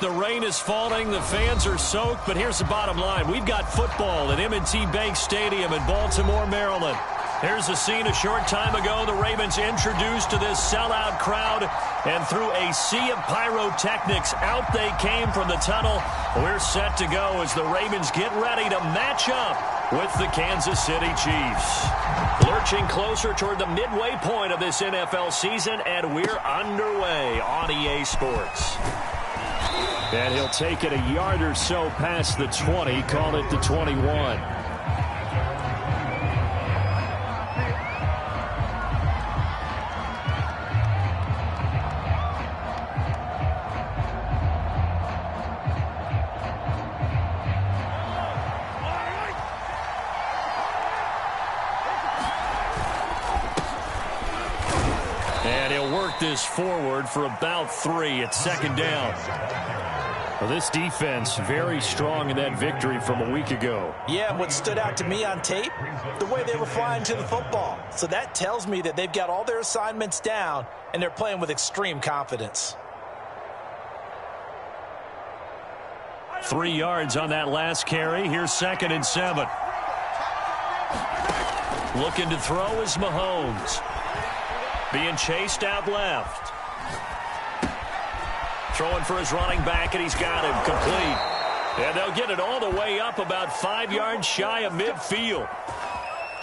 The rain is falling, the fans are soaked, but here's the bottom line. We've got football at M&T Bank Stadium in Baltimore, Maryland. Here's a scene a short time ago. The Ravens introduced to this sellout crowd, and through a sea of pyrotechnics, out they came from the tunnel. We're set to go as the Ravens get ready to match up with the Kansas City Chiefs. Lurching closer toward the midway point of this NFL season, and we're underway on EA Sports. And he'll take it a yard or so past the 20, call it the 21. And he'll work this forward for about 3 at second down. Well, this defense very strong in that victory from a week ago. Yeah, what stood out to me on tape, the way they were flying to the football. So that tells me that they've got all their assignments down, and they're playing with extreme confidence. 3 yards on that last carry. Here's 2nd and 7. Looking to throw is Mahomes. Being chased out left. Throwing for his running back, and he's got him complete. And they'll get it all the way up about 5 yards shy of midfield.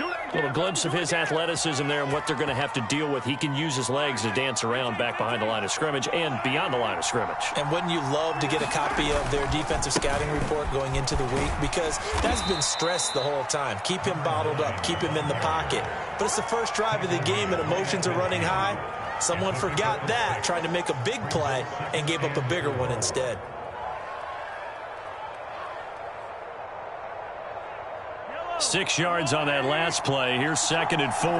A little glimpse of his athleticism there and what they're going to have to deal with. He can use his legs to dance around back behind the line of scrimmage and beyond the line of scrimmage. And wouldn't you love to get a copy of their defensive scouting report going into the week? Because that's been stressed the whole time. Keep him bottled up. Keep him in the pocket. But it's the first drive of the game and emotions are running high. Someone forgot that, trying to make a big play, and gave up a bigger one instead. Six yards on that last play. Here's 2nd and 4.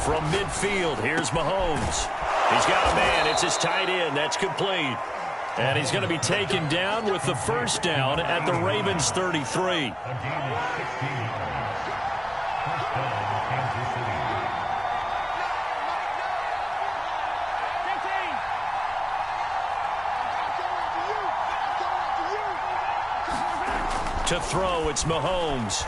From midfield, here's Mahomes. He's got a man. It's his tight end. That's complete. And he's going to be taken down with the first down at the Ravens 33. To throw, it's Mahomes.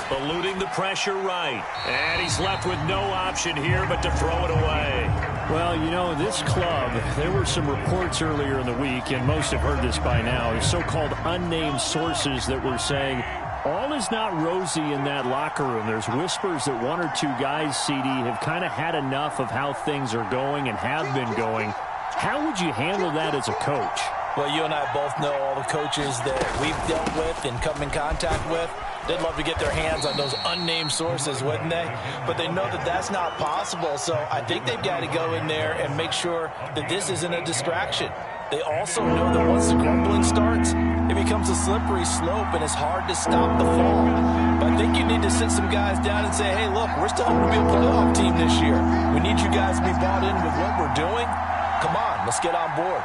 Eluding the pressure right. And he's left with no option here but to throw it away. Well, you know, this club, there were some reports earlier in the week, and most have heard this by now, so-called unnamed sources that were saying all is not rosy in that locker room. There's whispers that 1 or 2 guys, CD, have kind of had enough of how things are going and have been going. How would you handle that as a coach? Well, you and I both know all the coaches that we've dealt with and come in contact with. They'd love to get their hands on those unnamed sources, wouldn't they? But they know that that's not possible, so I think they've got to go in there and make sure that this isn't a distraction. They also know that once the grumbling starts, it becomes a slippery slope, and it's hard to stop the fall. But I think you need to sit some guys down and say, hey, look, we're still hoping to be a playoff team this year. We need you guys to be bought in with what we're doing. Come on, let's get on board.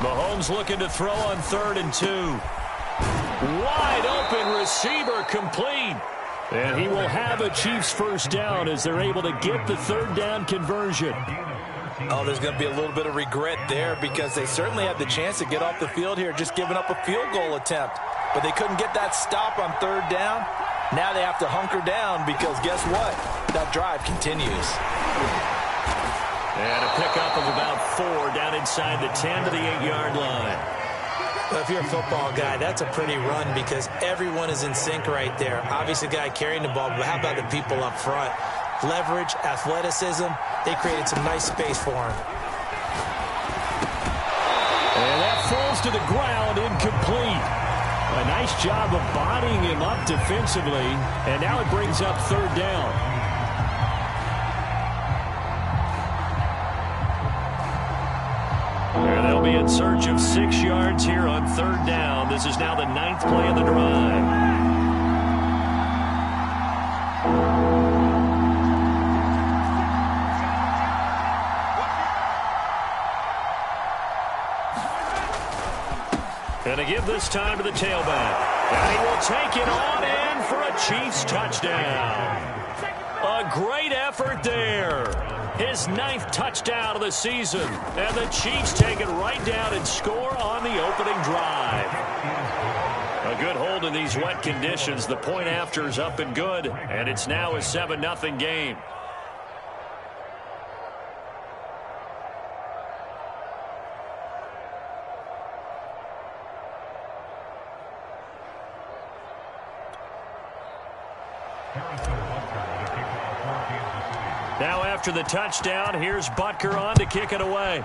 Mahomes looking to throw on 3rd and 2. Wide open receiver complete. And he will have a Chiefs first down as they're able to get the 3rd down conversion. Oh, there's going to be a little bit of regret there because they certainly had the chance to get off the field here, just giving up a field goal attempt. But they couldn't get that stop on 3rd down. Now they have to hunker down because guess what? That drive continues. And a pickup of about 4 down inside the 10 to the 8-yard line. Well, if you're a football guy, that's a pretty run because everyone is in sync right there. Obviously, the guy carrying the ball, but how about the people up front? Leverage, athleticism, they created some nice space for him. And that falls to the ground, incomplete. A nice job of bodying him up defensively, and now it brings up 3rd down. And they'll be in search of 6 yards here on 3rd down. This is now the 9th play of the drive. And to give this time to the tailback. And he will take it on in for a Chiefs touchdown. A great effort there. His 9th touchdown of the season. And the Chiefs take it right down and score on the opening drive. A good hold in these wet conditions. The point after is up and good. And it's now a 7-0 game. Now after the touchdown, here's Butker on to kick it away.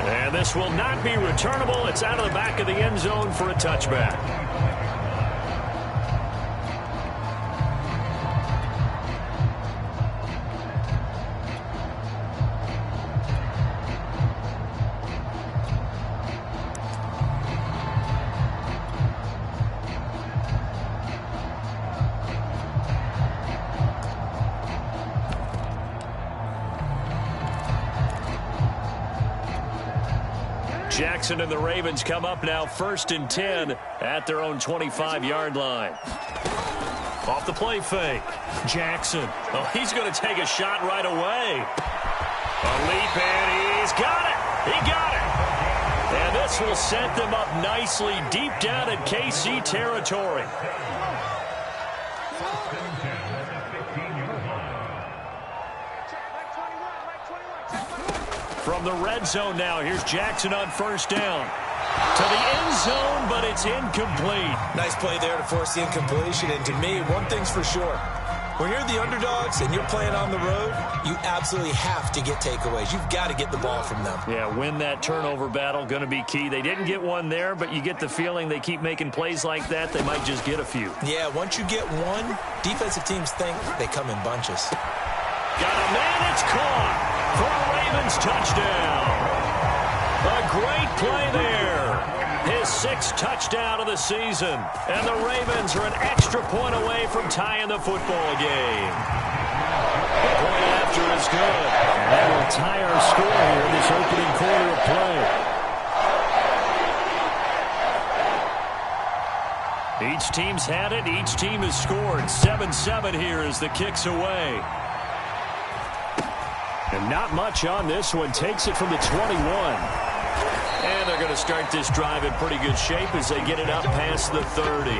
And this will not be returnable. It's out of the back of the end zone for a touchback. Jackson and the Ravens come up now 1st and 10 at their own 25-yard line. Off the play fake. Jackson. Oh, he's going to take a shot right away. A leap, and he's got it. He got it. And this will set them up nicely deep down in KC territory. From the red zone now, here's Jackson on 1st down. To the end zone, but it's incomplete. Nice play there to force the incompletion. And to me, one thing's for sure. When you're the underdogs and you're playing on the road, you absolutely have to get takeaways. You've got to get the ball from them. Yeah, win that turnover battle, going to be key. They didn't get one there, but you get the feeling they keep making plays like that, they might just get a few. Yeah, once you get one, defensive teams think they come in bunches. Got a man, it's caught for a Ravens touchdown. A great play there. His 6th touchdown of the season. And the Ravens are an extra point away from tying the football game. The point after is good. And that will tie our score here in this opening quarter of play. Each team's had it. Each team has scored. 7-7 here as the kick's away. And not much on this one. Takes it from the 21. And they're going to start this drive in pretty good shape as they get it up past the 30.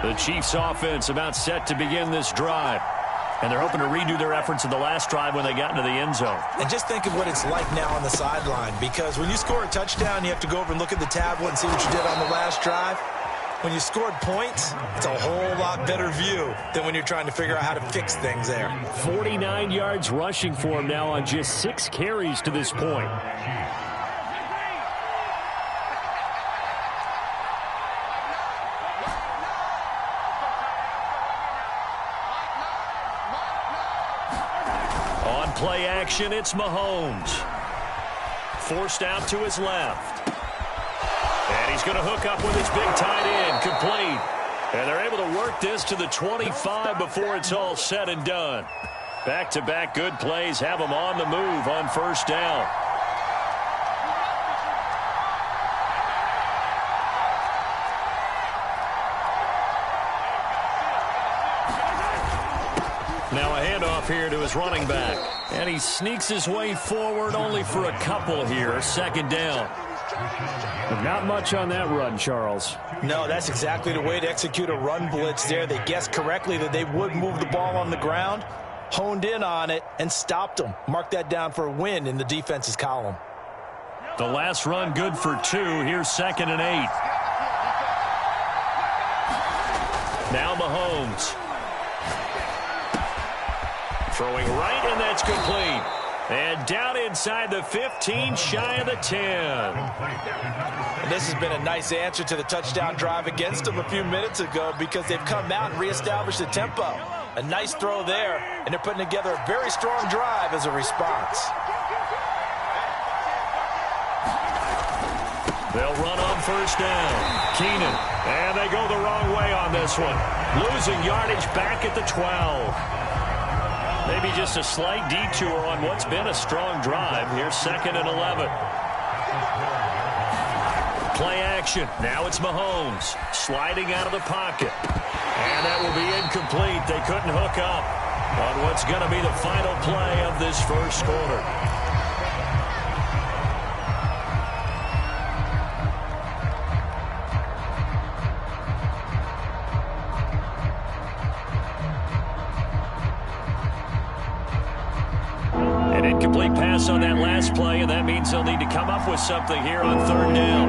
The Chiefs offense about set to begin this drive. And they're hoping to redo their efforts in the last drive when they got into the end zone. And just think of what it's like now on the sideline, because when you score a touchdown, you have to go over and look at the tablet and see what you did on the last drive. When you scored points, it's a whole lot better view than when you're trying to figure out how to fix things there. 49 yards rushing for him now on just 6 carries to this point. Play action, it's Mahomes. Forced out to his left. And he's going to hook up with his big tight end, complete. And they're able to work this to the 25 before it's all said and done. Back-to-back good plays have them on the move on 1st down. Now a handoff here to his running back. And he sneaks his way forward only for a couple here. 2nd down. But not much on that run, Charles. No, that's exactly the way to execute a run blitz there. They guessed correctly that they would move the ball on the ground, honed in on it, and stopped them. Mark that down for a win in the defense's column. The last run good for 2. Here's 2nd and 8. Now Mahomes. Throwing right, and that's complete. And down inside the 15, shy of the 10. And this has been a nice answer to the touchdown drive against them a few minutes ago, because they've come out and reestablished the tempo. A nice throw there, and they're putting together a very strong drive as a response. They'll run on first down. Keenan, and they go the wrong way on this one. Losing yardage back at the 12. Maybe just a slight detour on what's been a strong drive. Here's 2nd and 11. Play action. Now it's Mahomes sliding out of the pocket. And that will be incomplete. They couldn't hook up on what's going to be the final play of this first quarter. An incomplete pass on that last play, and that means they'll need to come up with something here on 3rd down.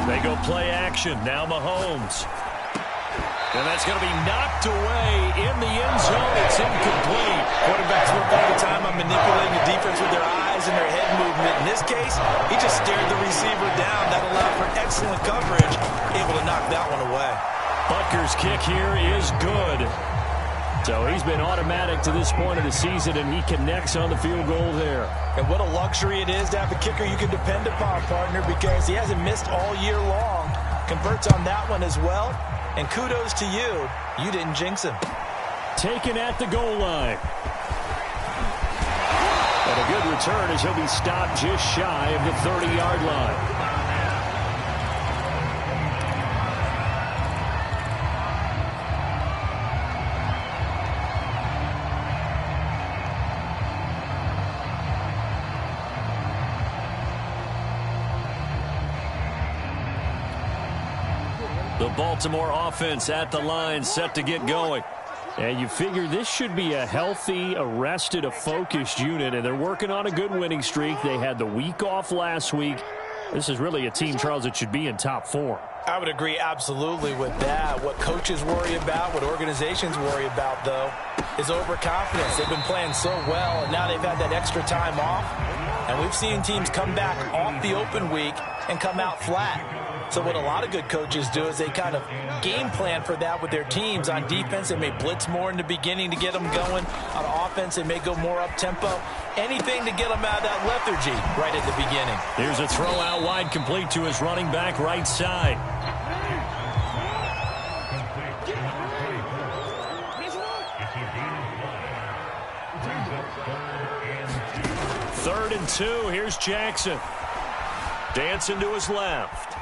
They go play action. Now Mahomes. And that's going to be knocked away in the end zone. It's incomplete. Quarterbacks work all the time on manipulating the defense with their eyes and their head movement. In this case, he just stared the receiver down. That allowed for excellent coverage, able to knock that one away. Butker's kick here is good. So he's been automatic to this point of the season, and he connects on the field goal there. And what a luxury it is to have a kicker you can depend upon, partner, because he hasn't missed all year long. Converts on that one as well. And kudos to you. You didn't jinx him. Taken at the goal line. And a good return as he'll be stopped just shy of the 30-yard line. The Baltimore offense at the line, set to get going. And you figure this should be a healthy, arrested, a focused unit, and they're working on a good winning streak. They had the week off last week. This is really a team, Charles, that should be in top 4. I would agree absolutely with that. What coaches worry about, what organizations worry about, though, is overconfidence. They've been playing so well, and now they've had that extra time off. And we've seen teams come back off the open week and come out flat. So what a lot of good coaches do is they kind of game plan for that with their teams. On defense, they may blitz more in the beginning to get them going. On offense, they may go more up-tempo. Anything to get them out of that lethargy right at the beginning. Here's a throw out wide, complete to his running back right side. Third and 2. Here's Jackson. Dancing to his left.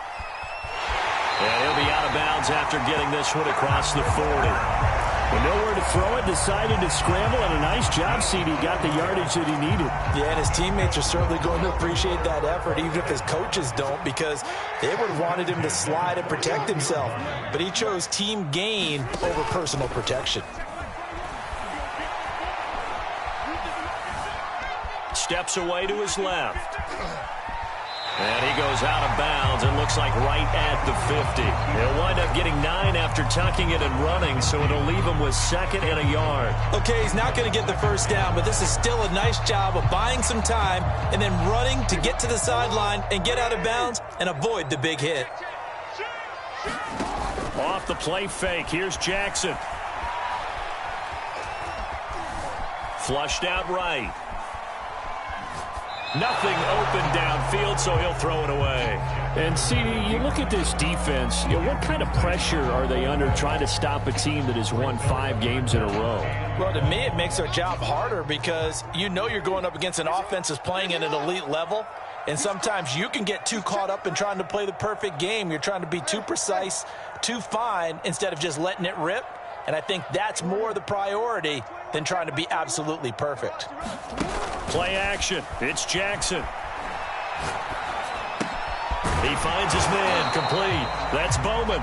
And he'll be out of bounds after getting this one across the 40. With nowhere to throw it, decided to scramble, and a nice job, CD. Got the yardage that he needed. Yeah, and his teammates are certainly going to appreciate that effort, even if his coaches don't, because they would have wanted him to slide and protect himself. But he chose team gain over personal protection. Steps away to his left. And he goes out of bounds and looks like right at the 50. He'll wind up getting 9 after tucking it and running, so it'll leave him with 2nd and a yard. Okay, he's not going to get the first down, but this is still a nice job of buying some time and then running to get to the sideline and get out of bounds and avoid the big hit. Off the play fake, here's Jackson. Flushed out right. Nothing open downfield, so he'll throw it away. And, CD, you look at this defense, what kind of pressure are they under trying to stop a team that has won 5 games in a row? Well, to me, it makes their job harder because you know you're going up against an offense that's playing at an elite level, and sometimes you can get too caught up in trying to play the perfect game. You're trying to be too precise, too fine, instead of just letting it rip. And I think that's more the priority than trying to be absolutely perfect. Play action. It's Jackson. He finds his man, complete. That's Bowman.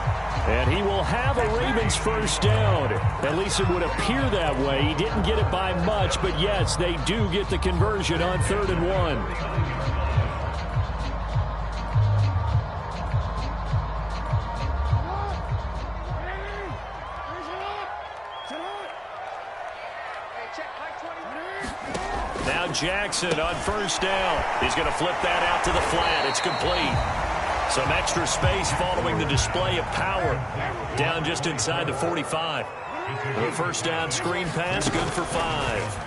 And he will have a Ravens first down. At least it would appear that way. He didn't get it by much, but yes, they do get the conversion on 3rd and 1. Now Jackson on first down. He's going to flip that out to the flat. It's complete. Some extra space following the display of power. Down just inside the 45. The first down screen pass, good for 5.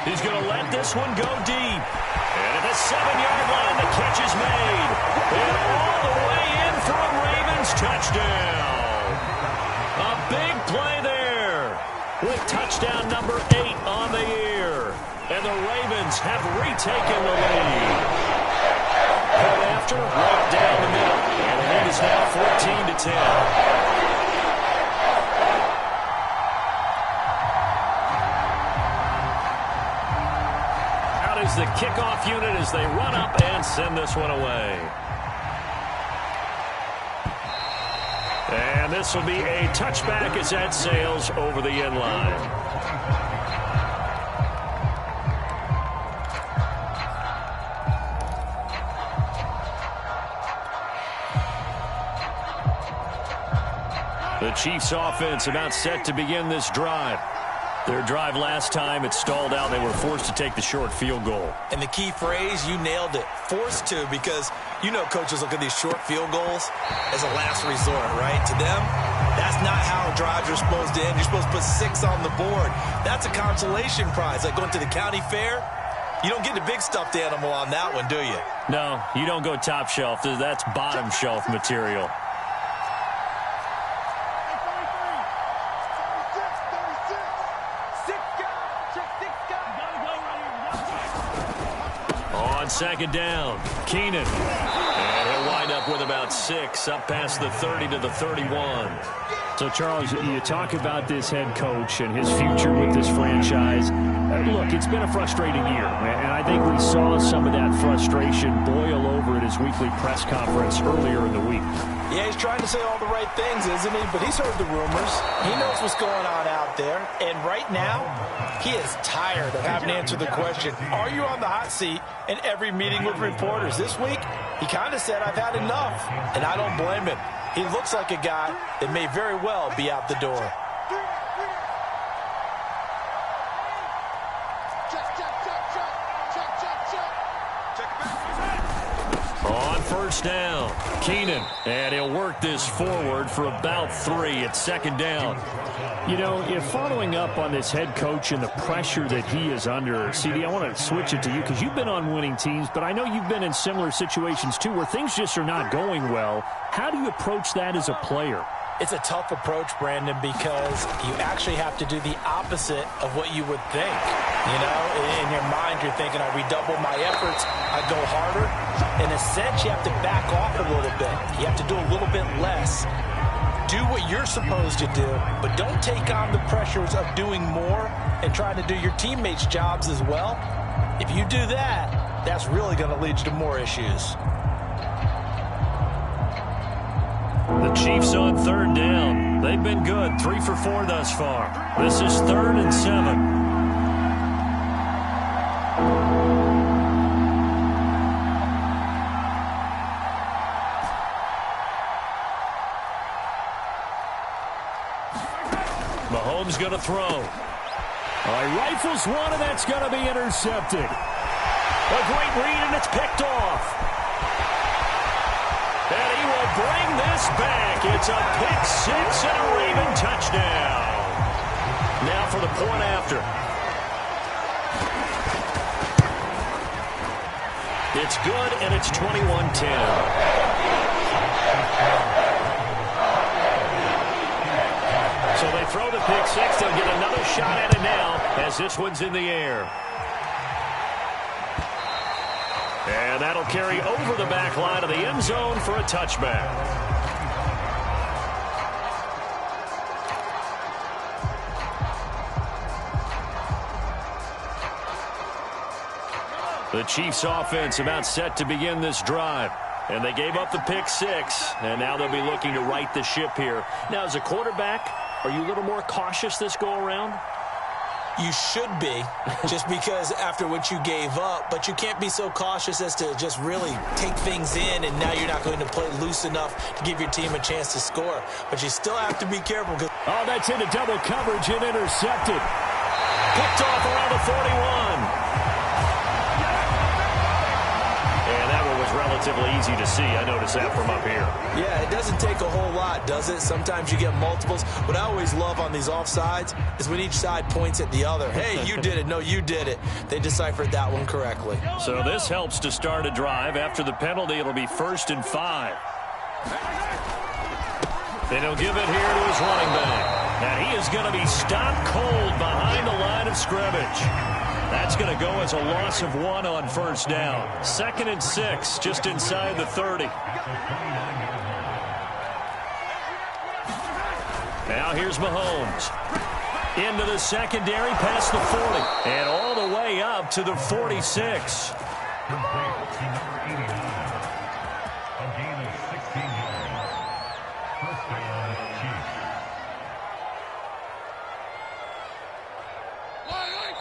He's going to let this one go deep. And at the 7-yard line, the catch is made. And all the way in for a Ravens touchdown. A big play there with touchdown number 8 on the year. And the Ravens have retaken the lead. Right after, right down the middle. And the lead is now 14-10. The kickoff unit as they run up and send this one away. And this will be a touchback as that sails over the end line. The Chiefs offense about set to begin this drive. Their drive last time, it stalled out. They were forced to take the short field goal. And the key phrase, you nailed it, forced to, because you know coaches look at these short field goals as a last resort, right? To them, that's not how drives are supposed to end. You're supposed to put 6 on the board. That's a consolation prize. Like going to the county fair, you don't get the big stuffed animal on that one, do you? No, you don't go top shelf. That's bottom shelf material. Second down, Keenan. And he'll wind up with about 6, up past the 30 to the 31. So, Charles, you talk about this head coach and his future with this franchise. Look, it's been a frustrating year, and I think we saw some of that frustration boil over at his weekly press conference earlier in the week. Yeah, he's trying to say all the right things, isn't he? But he's heard the rumors. He knows what's going on out there. And right now, he is tired of having to answer the question, are you on the hot seat in every meeting with reporters? This week, he kind of said, I've had enough. And I don't blame him. He looks like a guy that may very well be out the door. On first down, Keenan, and he'll work this forward for about 3 at second down. You know, if following up on this head coach and the pressure that he is under, CD, I want to switch it to you because you've been on winning teams, but I know you've been in similar situations too where things just are not going well. How do you approach that as a player? It's a tough approach, Brandon, because you actually have to do the opposite of what you would think. You know, in your mind, you're thinking, I redouble my efforts, I go harder. In a sense, you have to back off a little bit. You have to do a little bit less. Do what you're supposed to do, but don't take on the pressures of doing more and trying to do your teammates' jobs as well. If you do that, that's really going to lead to more issues. The Chiefs on third down. They've been good, 3 for 4 thus far. This is 3rd and 7. Mahomes going to throw. All right, rifles one, and that's going to be intercepted. A great read, and it's picked off. And he will bring this back. It's a pick 6 and a Raven touchdown. Now for the point after. It's good, and it's 21-10. So they throw the pick 6. They'll get another shot at it now as this one's in the air. And that'll carry over the back line of the end zone for a touchback. The Chiefs offense about set to begin this drive. And they gave up the pick 6, and now they'll be looking to right the ship here. Now, as a quarterback, are you a little more cautious this go-around? You should be, just because after what you gave up, but you can't be so cautious as to just really take things in, and now you're not going to play loose enough to give your team a chance to score. But you still have to be careful. Oh, that's into double coverage and intercepted. Picked off around the 41. And that one was relatively relatively easy to see. I notice that from up here. Yeah, it doesn't take a whole lot, does it? Sometimes you get multiples. What I always love on these offsides is when each side points at the other. Hey, you did it. No, you did it. They deciphered that one correctly. So this helps to start a drive. After the penalty, it'll be 1st and 5. And he'll give it here to his running back. And he is going to be stopped cold behind the line of scrimmage. That's going to go as a loss of 1 on 1st down. 2nd and 6, just inside the 30. Now here's Mahomes. Into the secondary, past the 40. And all the way up to the 46.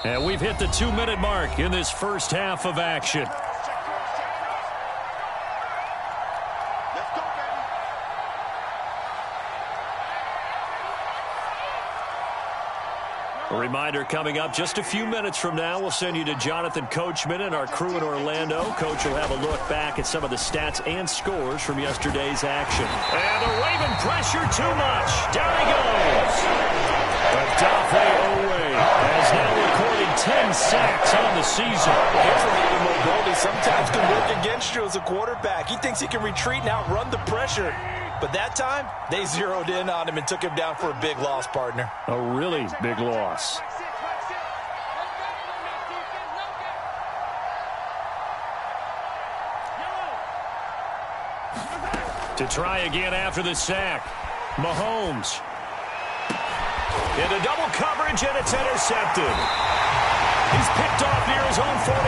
And we've hit the 2-minute mark in this first half of action. A reminder coming up just a few minutes from now, we'll send you to Jonathan Coachman and our crew in Orlando. Coach will have a look back at some of the stats and scores from yesterday's action. And the Raven pressure too much. Down he goes. Odafe has now recorded 10 sacks on the season. Here's a little mobility. Sometimes can work against you as a quarterback. He thinks he can retreat and outrun the pressure. But that time, they zeroed in on him and took him down for a big loss, partner. A really big loss. To try again after the sack, Mahomes. Into double coverage, and it's intercepted. He's picked off near his own 48,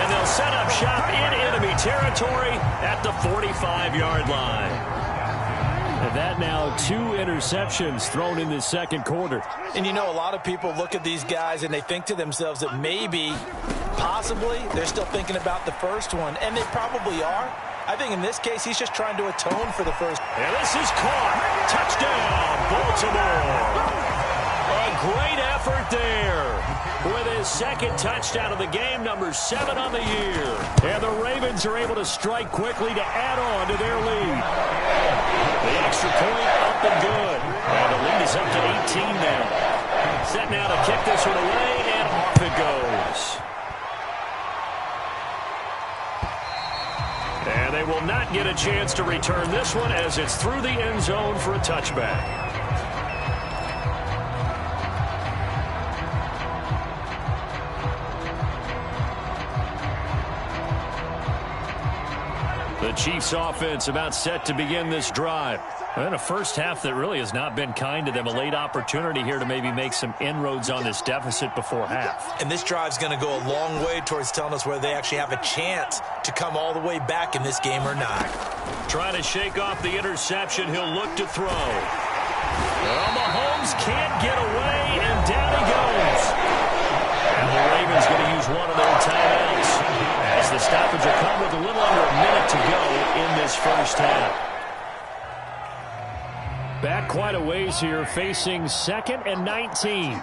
and they'll set up shop in enemy territory at the 45-yard line. And that now 2 interceptions thrown in the second quarter. And you know, a lot of people look at these guys and they think to themselves that maybe, possibly, they're still thinking about the first one, and they probably are. I think in this case, he's just trying to atone for the first. And this is caught. Touchdown, Baltimore. A great effort there with his second touchdown of the game, number 7 on the year. And the Ravens are able to strike quickly to add on to their lead. The extra point up and good. And the lead is up to 18 now. Set now to kick this one away, and off it goes. And they will not get a chance to return this one as it's through the end zone for a touchback. The Chiefs offense about set to begin this drive. And a first half that really has not been kind to them. A late opportunity here to maybe make some inroads on this deficit before half. And this drive's going to go a long way towards telling us whether they actually have a chance to come all the way back in this game or not. Trying to shake off the interception. He'll look to throw. Well, Mahomes can't get away, and down he goes. And the Ravens going to use one of their timeouts as the stoppage will come with a little under a minute to go in this first half. Back quite a ways here, facing 2nd and 19.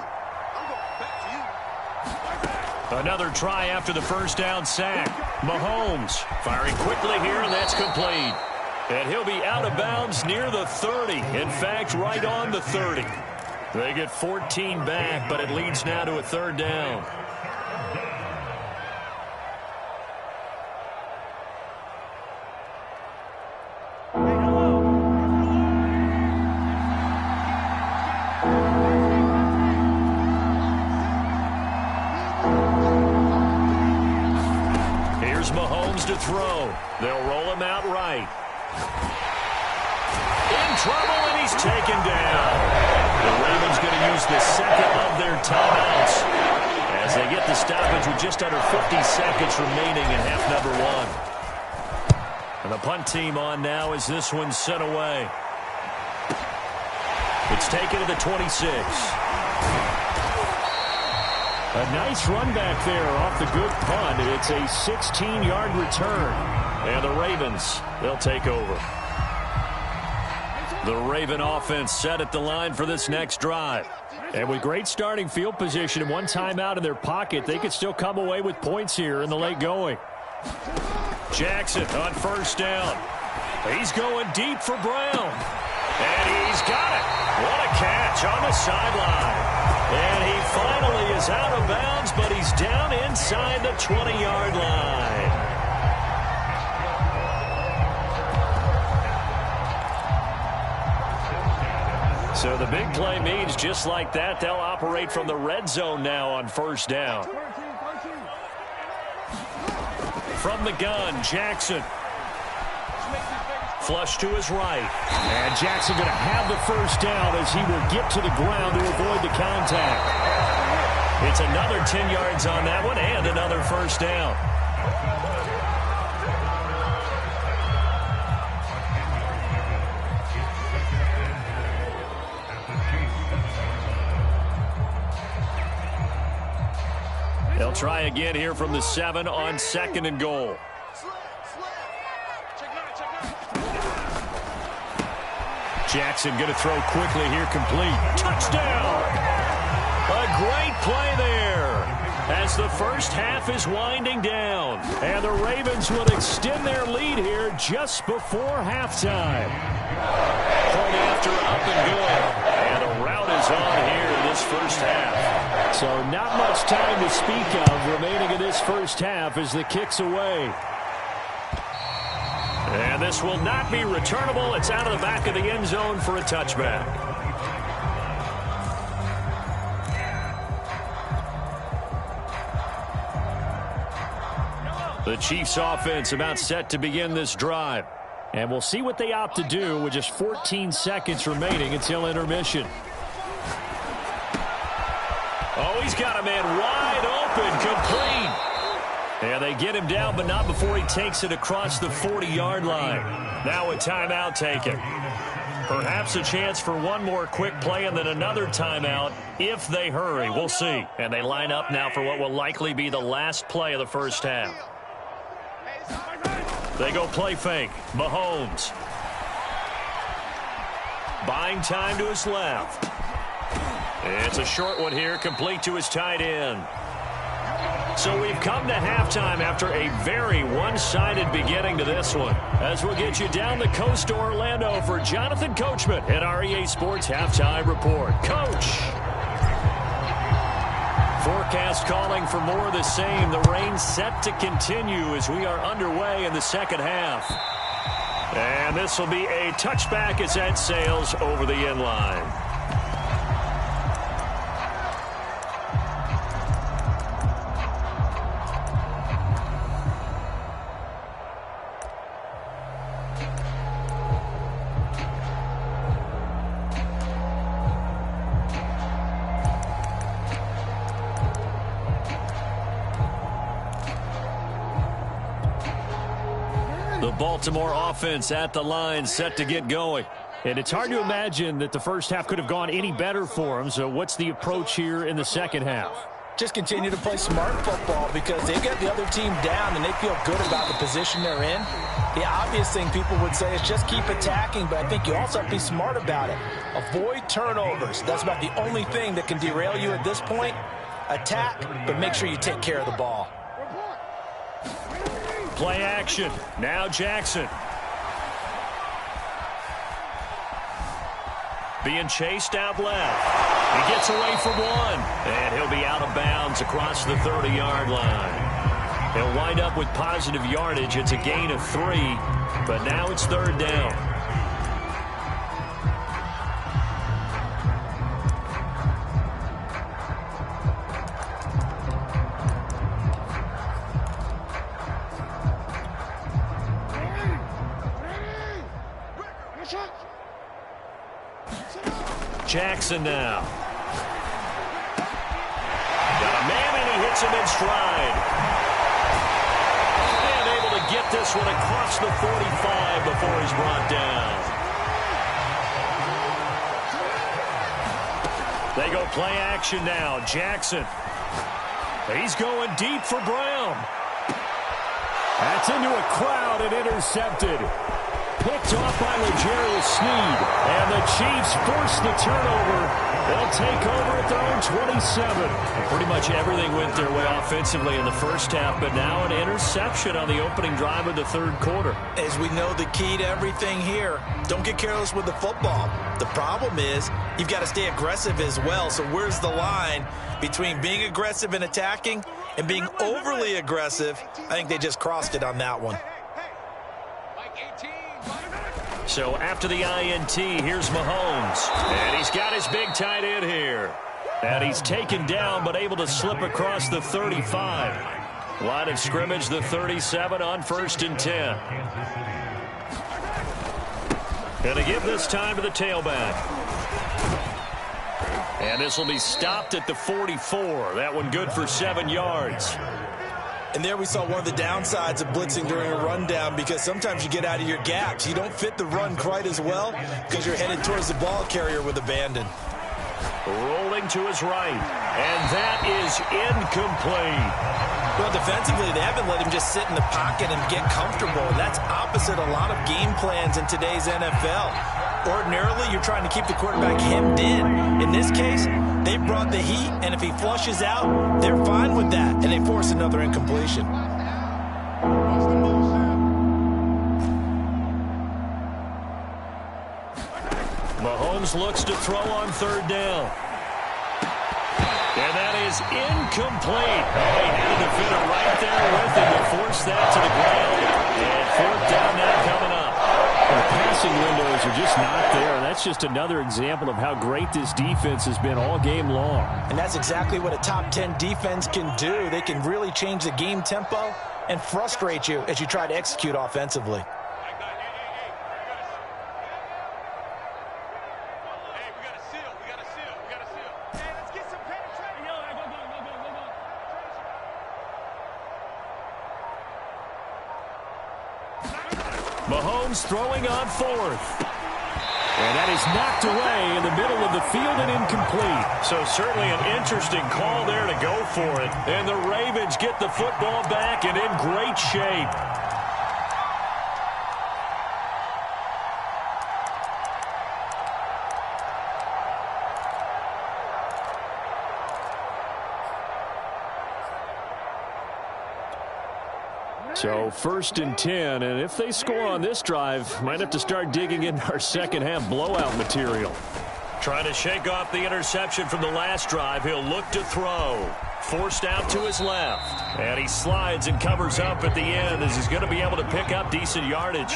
Another try after the first down sack. Mahomes firing quickly here, and that's complete. And he'll be out of bounds near the 30. In fact, right on the 30. They get 14 back, but it leads now to a 3rd down. Mahomes to throw. They'll roll him out right. In trouble, and he's taken down. The Ravens going to use the second of their timeouts as they get the stoppage with just under 50 seconds remaining in half number 1. And the punt team on now as this one's sent away. It's taken to the 26. A nice run back there off the good punt. It's a 16-yard return. And the Ravens, they'll take over. The Raven offense set at the line for this next drive. And with great starting field position and one timeout in their pocket, they could still come away with points here in the late going. Jackson on first down. He's going deep for Brown. And he's got it. What a catch on the sideline. And he finally is out of bounds, but he's down inside the 20-yard line. So the big play means just like that, they'll operate from the red zone now on first down. From the gun, Jackson. Flush to his right. And Jackson going to have the first down as he will get to the ground to avoid the contact. It's another 10 yards on that one and another first down. They'll try again here from the 7 on 2nd and goal. Jackson going to throw quickly here, complete. Touchdown! A great play there as the first half is winding down. And the Ravens would extend their lead here just before halftime. Point after up and good. And a route is on here in this first half. So not much time to speak of remaining in this first half as the kick's away. And this will not be returnable. It's out of the back of the end zone for a touchback. The Chiefs offense about set to begin this drive. And we'll see what they opt to do with just 14 seconds remaining until intermission. Oh, he's got a man wide open, complete. And they get him down, but not before he takes it across the 40-yard line. Now a timeout taken. Perhaps a chance for one more quick play and then another timeout if they hurry. We'll see. And they line up now for what will likely be the last play of the first half. They go play fake. Mahomes. Buying time to his left. It's a short one here, complete to his tight end. So we've come to halftime after a very one-sided beginning to this one. As we'll get you down the coast to Orlando for Jonathan Coachman at our EA Sports Halftime Report. Coach! Forecast calling for more of the same. The rain set to continue as we are underway in the second half. And this will be a touchback as that sails over the end line. The Baltimore offense at the line, set to get going. And it's hard to imagine that the first half could have gone any better for them. So what's the approach here in the second half? Just continue to play smart football because they've got the other team down and they feel good about the position they're in. The obvious thing people would say is just keep attacking, but I think you also have to be smart about it. Avoid turnovers. That's about the only thing that can derail you at this point. Attack, but make sure you take care of the ball. Play action. Now Jackson. Being chased out left. He gets away from one. And he'll be out of bounds across the 30-yard line. He'll wind up with positive yardage. It's a gain of 3. But now it's third down. Jackson now. Got a man and he hits him in stride. And able to get this one across the 45 before he's brought down. They go play action now. Jackson. He's going deep for Brown. That's into a crowd and intercepted. Pick Picked off by L'Jarius Sneed. And the Chiefs force the turnover. They'll take over at their own 27. Pretty much everything went their way offensively in the first half, but now an interception on the opening drive of the third quarter. As we know, the key to everything here, don't get careless with the football. The problem is you've got to stay aggressive as well. So where's the line between being aggressive and attacking and being overly aggressive? I think they just crossed it on that one. So after the INT, here's Mahomes. And he's got his big tight end here. And he's taken down but able to slip across the 35. Line of scrimmage, the 37 on 1st and 10. Going to give this time to the tailback. And this will be stopped at the 44. That one good for 7 yards. And there we saw one of the downsides of blitzing during a rundown, because sometimes you get out of your gaps. You don't fit the run quite as well because you're headed towards the ball carrier with abandon. Rolling to his right. And that is incomplete. Well, defensively, they haven't let him just sit in the pocket and get comfortable. And that's opposite a lot of game plans in today's NFL. Ordinarily, you're trying to keep the quarterback hemmed in. In this case, they brought the heat, and if he flushes out, they're fine with that, and they force another incompletion. Mahomes looks to throw on 3rd down. And that is incomplete. Oh, he had a defender right there with him to force that to the ground. And 4th down now coming up. The passing windows are just not there. That's just another example of how great this defense has been all game long. And that's exactly what a top 10 defense can do. They can really change the game tempo and frustrate you as you try to execute offensively. Mahomes throwing on 4th. And that is knocked away in the middle of the field and incomplete. So certainly an interesting call there to go for it. And the Ravens get the football back and in great shape. So 1st and 10, and if they score on this drive, might have to start digging into our second half blowout material. Trying to shake off the interception from the last drive. He'll look to throw. Forced out to his left. And he slides and covers up at the end as he's going to be able to pick up decent yardage.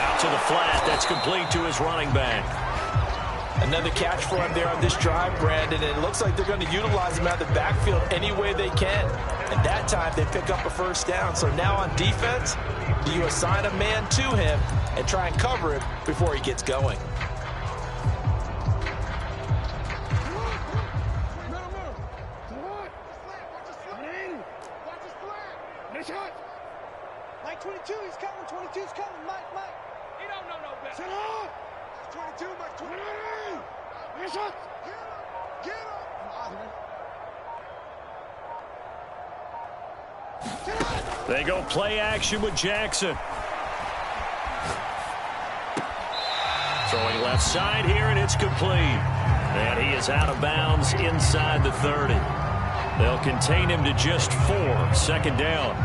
Out to the flat. That's complete to his running back. Another catch for him there on this drive, Brandon, and it looks like they're going to utilize him out of the backfield any way they can. And that time, they pick up a 1st down. So now on defense, do you assign a man to him and try and cover him before he gets going? Mike 22, he's coming. 22's coming. Mike. He don't know no better. Sit up. 22, Mike 22. Get him. They go play action with Jackson. Throwing left side here, and it's complete. And he is out of bounds inside the 30. They'll contain him to just 4. 2nd down.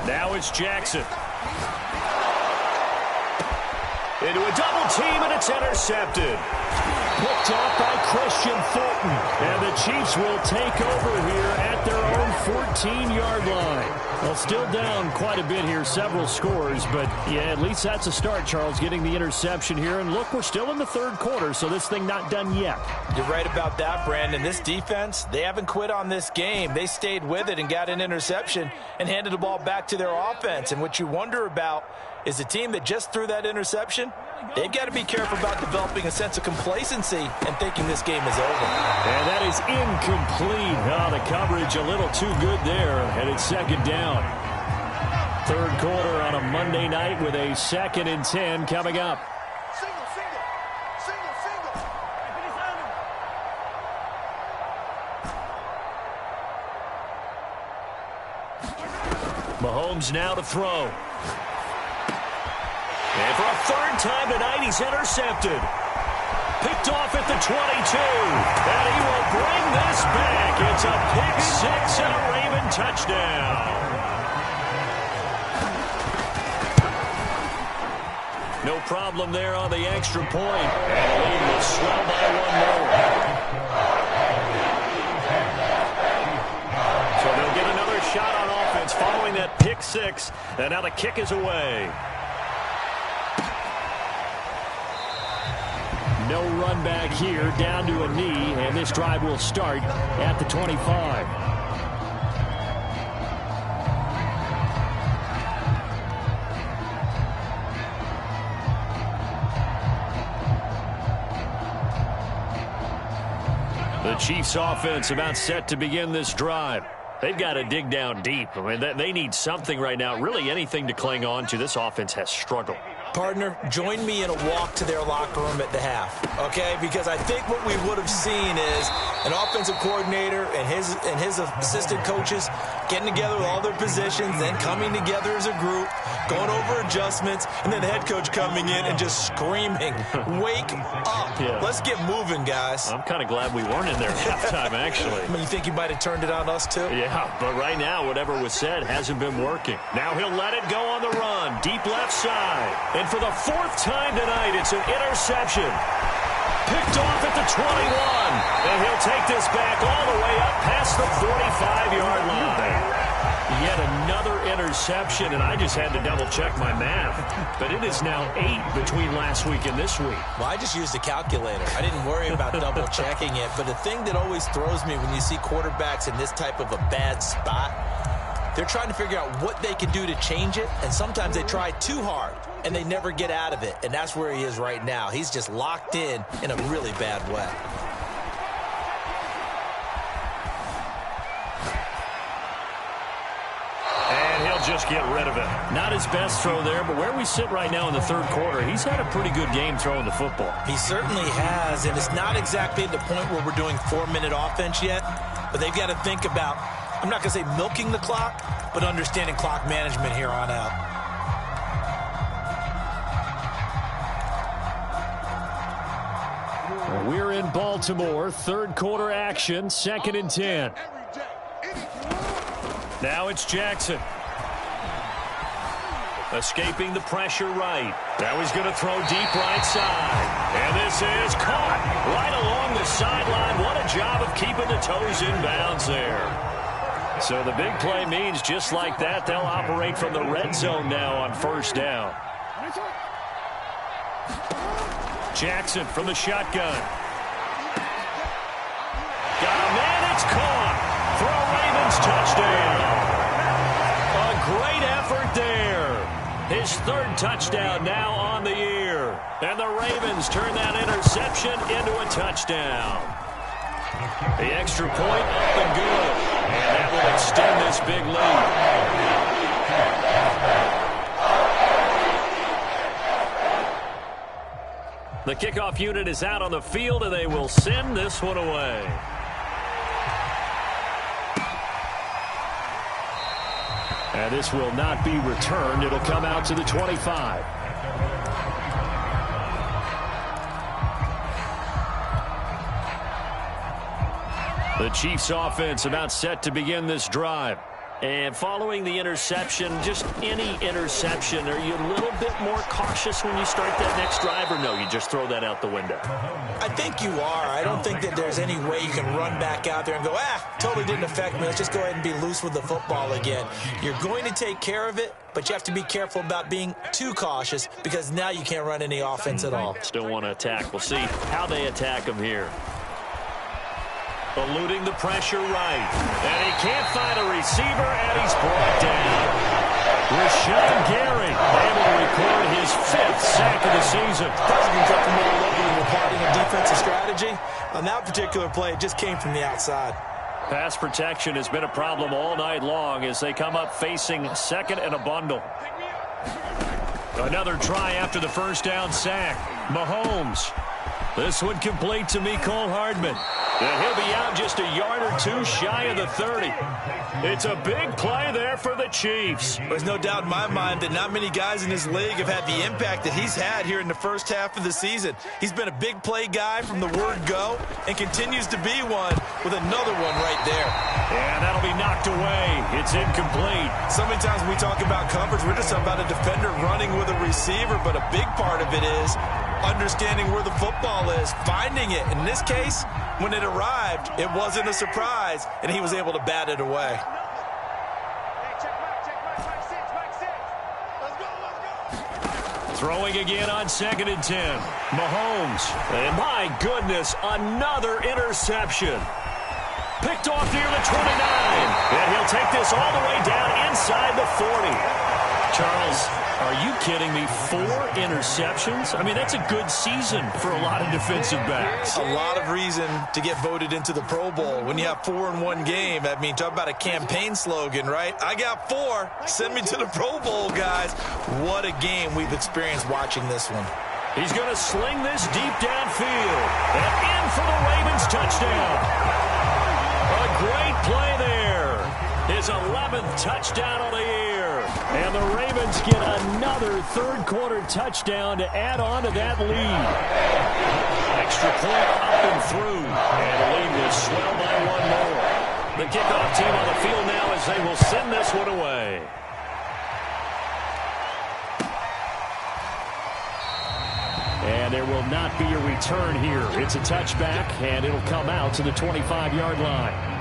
Now it's Jackson. Into a double team, and it's intercepted. Picked off by Christian Fulton. And the Chiefs will take over here at their own 14-yard line. Well, still down quite a bit here, several scores, but yeah, at least that's a start, Charles, getting the interception here. And look, we're still in the 3rd quarter, so this thing not done yet. You're right about that, Brandon. This defense, they haven't quit on this game. They stayed with it and got an interception and handed the ball back to their offense. And what you wonder about is the team that just threw that interception, they've got to be careful about developing a sense of complacency and thinking this game is over. And that is incomplete. Oh, the coverage a little too good there, and it's 2nd down. 3rd quarter on a Monday night with a 2nd and 10 coming up. Single. Mahomes now to throw. And for a third time tonight, he's intercepted. Picked off at the 22. And he will bring this back. It's a pick six and a Raven touchdown. No problem there on the extra point. And the lead will swell by one more. So they'll get another shot on offense following that pick six. And now the kick is away. No run back here, down to a knee, and this drive will start at the 25. The Chiefs offense about set to begin this drive. They've got to dig down deep. I mean, they need something right now, really anything to cling on to. This offense has struggled. Partner, join me in a walk to their locker room at the half, okay? Because I think what we would have seen is an offensive coordinator and his assistant coaches getting together with all their positions, then coming together as a group, going over adjustments, and then the head coach coming in and just screaming, wake up. Yeah. Let's get moving, guys. I'm kind of glad we weren't in there at halftime, actually. I mean, you think he might have turned it on us, too? Yeah, but right now, whatever was said hasn't been working. Now he'll let it go on the run, deep left side. And for the fourth time tonight, it's an interception. Picked off at the 21. And he'll take this back all the way up past the 45-yard line. Yet another interception, and I just had to double-check my math. But it is now 8 between last week and this week. Well, I just used a calculator. I didn't worry about double-checking it. But the thing that always throws me when you see quarterbacks in this type of a bad spot, they're trying to figure out what they can do to change it, and sometimes they try too hard, and they never get out of it, and that's where he is right now. He's just locked in a really bad way. And he'll just get rid of it. Not his best throw there, but where we sit right now in the third quarter, he's had a pretty good game throwing the football. He certainly has, and it's not exactly at the point where we're doing 4-minute offense yet, but they've got to think about, I'm not going to say milking the clock, but understanding clock management here on out. We're in Baltimore, third quarter action, 2nd and 10. Now it's Jackson. Escaping the pressure right. Now he's going to throw deep right side. And this is caught right along the sideline. What a job of keeping the toes in bounds there. So the big play means just like that, they'll operate from the red zone now on first down. Jackson from the shotgun. Got a man, it's caught for a Ravens touchdown. A great effort there. His third touchdown now on the year. And the Ravens turn that interception into a touchdown. The extra point up and good. And that will extend this big lead. The kickoff unit is out on the field, and they will send this one away. And this will not be returned. It'll come out to the 25. The Chiefs offense about set to begin this drive. And following the interception, just any interception, are you a little bit more cautious when you start that next drive, or no, you just throw that out the window? I think you are. I don't think that there's any way you can run back out there and go, totally didn't affect me. Let's just go ahead and be loose with the football again. You're going to take care of it, but you have to be careful about being too cautious because now you can't run any offense at all. Still want to attack. We'll see how they attack him here. Eluding the pressure right. And he can't find a receiver, and he's brought down. Rashawn Gary able to record his 5th sack of the season. Regarding a defensive strategy, on that particular play, it just came from the outside. Pass protection has been a problem all night long as they come up facing second and a bundle. Another try after the first down sack. Mahomes This one complete to Mecole Hardman. And he'll be out just a yard or two shy of the 30. It's a big play there for the Chiefs. There's no doubt in my mind that not many guys in this league have had the impact that he's had here in the first half of the season. He's been a big play guy from the word go and continues to be one with another one right there. And that'll be knocked away. It's incomplete. So many times when we talk about coverage, we're just talking about a defender running with a receiver, but a big part of it is understanding where the football is, finding it. In this case, when it arrived, it wasn't a surprise, and he was able to bat it away. Throwing again on 2nd and 10. Mahomes. And my goodness, another interception. Picked off near the 29. And he'll take this all the way down inside the 40. Charles, are you kidding me? 4 interceptions? I mean, that's a good season for a lot of defensive backs. A lot of reason to get voted into the Pro Bowl. When you have 4 in one game, I mean, talk about a campaign slogan, right? I got 4. Send me to the Pro Bowl, guys. What a game we've experienced watching this one. He's going to sling this deep downfield. And in for the Ravens touchdown. A great play there. His 11th touchdown of the year. And the Ravens get another third-quarter touchdown to add on to that lead. Extra point up and through. And the lead will swell by 1 more. The kickoff team on the field now as they will send this one away. And there will not be a return here. It's a touchback, and it'll come out to the 25-yard line.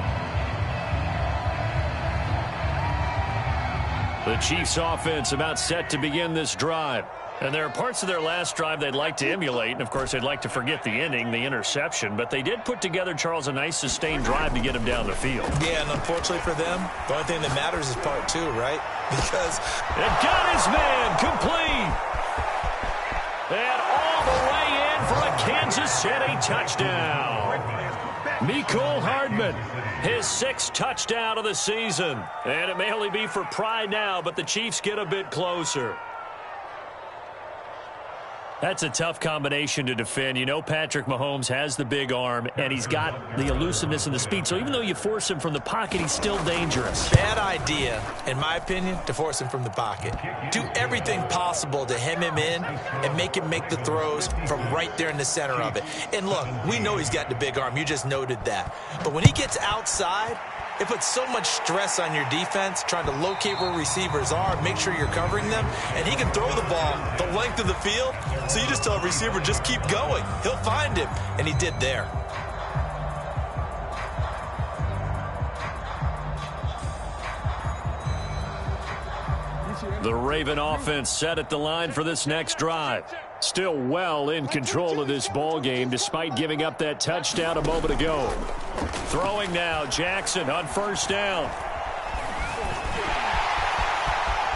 The Chiefs offense about set to begin this drive. And there are parts of their last drive they'd like to emulate. And, of course, they'd like to forget the ending, the interception. But they did put together, Charles, a nice sustained drive to get him down the field. Yeah, and unfortunately for them, the only thing that matters is part 2, right? Because it got his man complete. And all the way in for a Kansas City touchdown. Mecole Hardman, his 6th touchdown of the season. And it may only be for pride now, but the Chiefs get a bit closer. That's a tough combination to defend. You know Patrick Mahomes has the big arm, and he's got the elusiveness and the speed. So even though you force him from the pocket, he's still dangerous. Bad idea, in my opinion, to force him from the pocket. Do everything possible to hem him in and make him make the throws from right there in the center of it. And look, we know he's got the big arm. You just noted that. But when he gets outside, it puts so much stress on your defense trying to locate where receivers are, make sure you're covering them, and he can throw the ball the length of the field, so you just tell a receiver, just keep going. He'll find him, and he did there. The Raven offense set at the line for this next drive. Still well in control of this ball game despite giving up that touchdown a moment ago. Throwing now, Jackson on 1st down.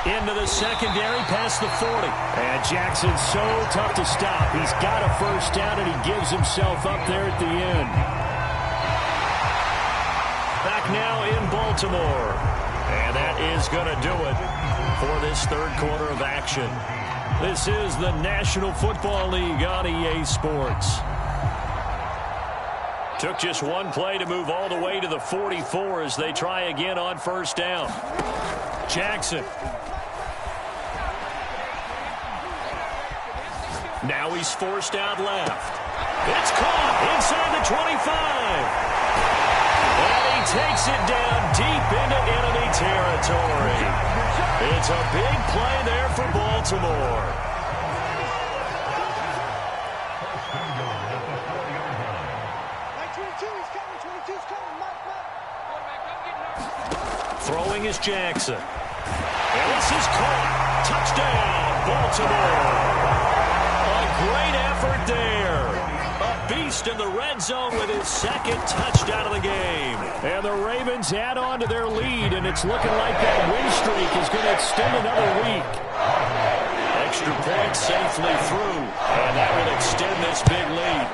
Into the secondary past the 40. And Jackson's so tough to stop. He's got a 1st down and he gives himself up there at the end. Back now in Baltimore. And that is going to do it for this 3rd quarter of action. This is the National Football League on EA Sports. Took just 1 play to move all the way to the 44 as they try again on 1st down. Jackson. Now he's forced out left. It's caught inside the 25. And he takes it down deep into enemy territory. It's a big play there for Baltimore. Throwing is Jackson. And this is caught. Touchdown, Baltimore. A great effort there. A beast in the red zone with his 2nd touchdown of the game. And the Ravens add on to their lead, and it's looking like that win streak is going to extend another week. Extra point safely through, and that will extend this big lead.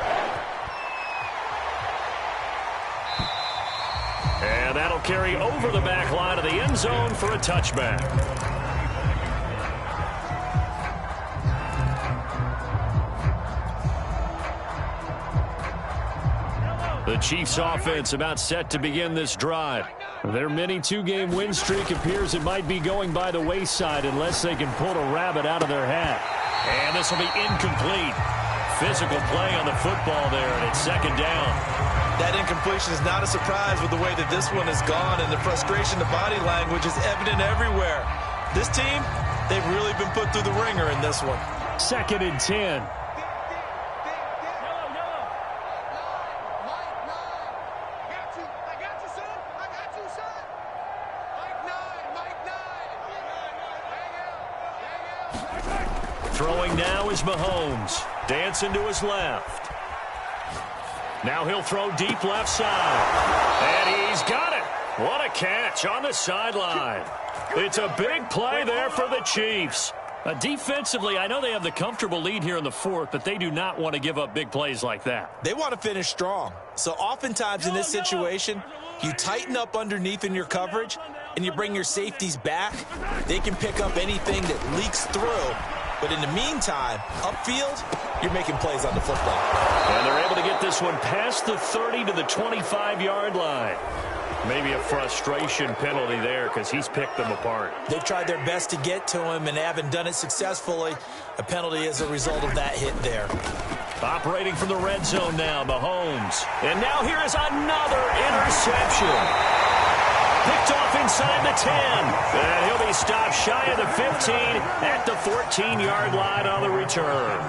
And that'll carry over the back line of the end zone for a touchback. The Chiefs offense about set to begin this drive. Their mini two-game win streak appears it might be going by the wayside unless they can pull a rabbit out of their hat. And this will be incomplete. Physical play on the football there, and it's second down. That incompletion is not a surprise with the way that this one has gone, and the frustration, the body language is evident everywhere. This team, they've really been put through the ringer in this one. Second and 10. Throwing now is Mahomes. Dancing to his left. Now he'll throw deep left side. And he's got it. What a catch on the sideline. It's a big play there for the Chiefs. Defensively, I know they have the comfortable lead here in the fourth, but they do not want to give up big plays like that. They want to finish strong. So oftentimes in this situation, you tighten up underneath in your coverage, and you bring your safeties back. They can pick up anything that leaks through. But in the meantime, upfield, you're making plays on the football. And they're able to get this one past the 30 to the 25-yard line. Maybe a frustration penalty there because he's picked them apart. They've tried their best to get to him and haven't done it successfully. A penalty as a result of that hit there. Operating from the red zone now, Mahomes. And now here is another interception. Picked off inside the 10. And he'll be stopped shy of the 15 at the 14-yard line on the return.